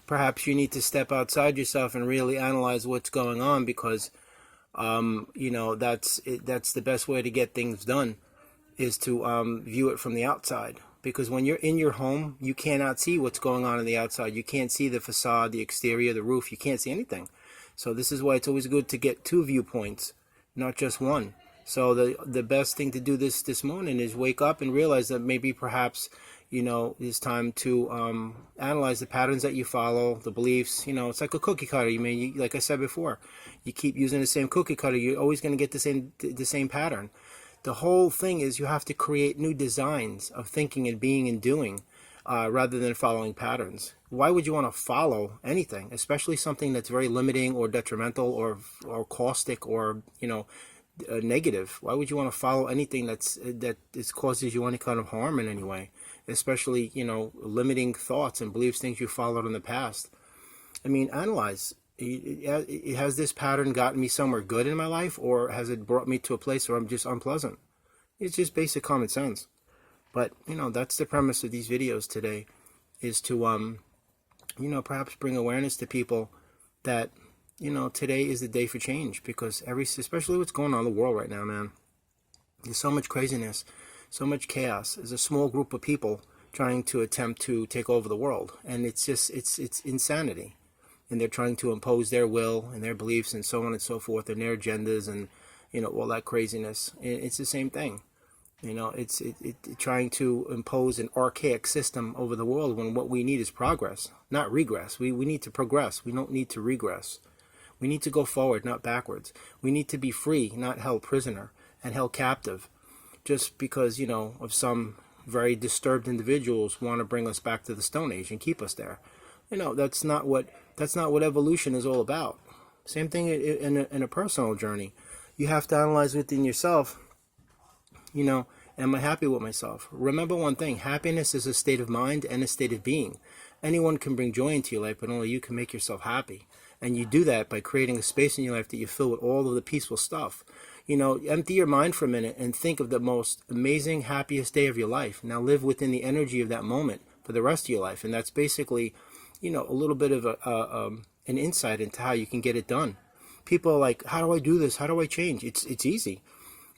perhaps you need to step outside yourself and really analyze what's going on, because that's the best way to get things done, is to view it from the outside. Because when you're in your home, you cannot see what's going on the outside. You can't see the facade, the exterior, the roof. You can't see anything. So this is why it's always good to get two viewpoints, not just one. So the best thing to do this morning is wake up and realize that maybe perhaps it's time to analyze the patterns that you follow, the beliefs. It's like a cookie cutter. Like I said before, you keep using the same cookie cutter, you're always going to get the same pattern. The whole thing is you have to create new designs of thinking and being and doing, rather than following patterns. Why would you want to follow anything, especially something that's very limiting or detrimental or caustic or negative? Why would you want to follow anything that causes you any kind of harm in any way? Especially limiting thoughts and beliefs, things you followed in the past. Analyze. Has this pattern gotten me somewhere good in my life, or has it brought me to a place where I'm just unpleasant? It's just basic common sense. But that's the premise of these videos today, is to perhaps bring awareness to people that today is the day for change, because especially what's going on in the world right now, man. There's so much craziness, so much chaos. There's a small group of people trying to attempt to take over the world, and it's insanity. And they're trying to impose their will and their beliefs and so on and so forth, and their agendas and all that craziness. It's the same thing. It's trying to impose an archaic system over the world, when what we need is progress, not regress. We need to progress. We don't need to regress. We need to go forward, not backwards. We need to be free, not held prisoner and held captive, just because of some very disturbed individuals want to bring us back to the Stone Age and keep us there. That's not what evolution is all about. Same thing in a personal journey. You have to analyze within yourself, am I happy with myself? Remember one thing: happiness is a state of mind and a state of being. Anyone can bring joy into your life, but only you can make yourself happy. And you do that by creating a space in your life that you fill with all of the peaceful stuff. Empty your mind for a minute and think of the most amazing, happiest day of your life. Now live within the energy of that moment for the rest of your life. And that's basically a little bit of an insight into how you can get it done. People are like, how do I do this? How do I change? It's easy.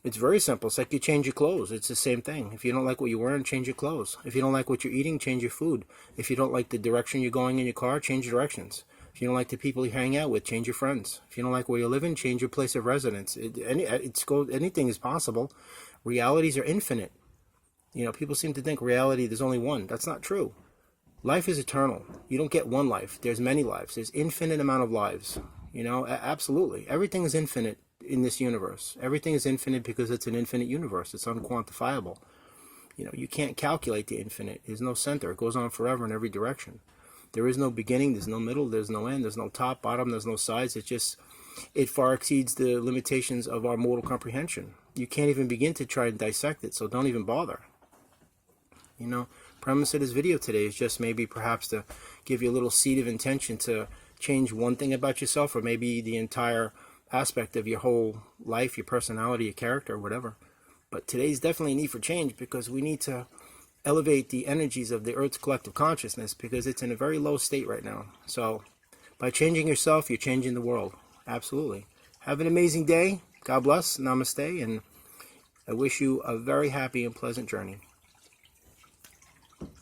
It's very simple. It's like you change your clothes. It's the same thing. If you don't like what you're wearing, change your clothes. If you don't like what you're eating, change your food. If you don't like the direction you're going in your car, change directions. If you don't like the people you hang out with, change your friends. If you don't like where you're living, change your place of residence. Anything is possible. Realities are infinite. People seem to think reality, there's only one. That's not true. Life is eternal. You don't get one life. There's many lives. There's infinite amount of lives. Absolutely. Everything is infinite in this universe. Everything is infinite because it's an infinite universe. It's unquantifiable. You can't calculate the infinite. There's no center. It goes on forever in every direction. There is no beginning. There's no middle. There's no end. There's no top, bottom. There's no sides. It far exceeds the limitations of our mortal comprehension. You can't even begin to try and dissect it, so don't even bother. Premise of this video today is just maybe perhaps to give you a little seed of intention to change one thing about yourself, or maybe the entire aspect of your whole life, your personality, your character, whatever. But today's definitely a need for change, because we need to elevate the energies of the Earth's collective consciousness, because it's in a very low state right now. So by changing yourself, you're changing the world. Absolutely. Have an amazing day. God bless. Namaste. And I wish you a very happy and pleasant journey.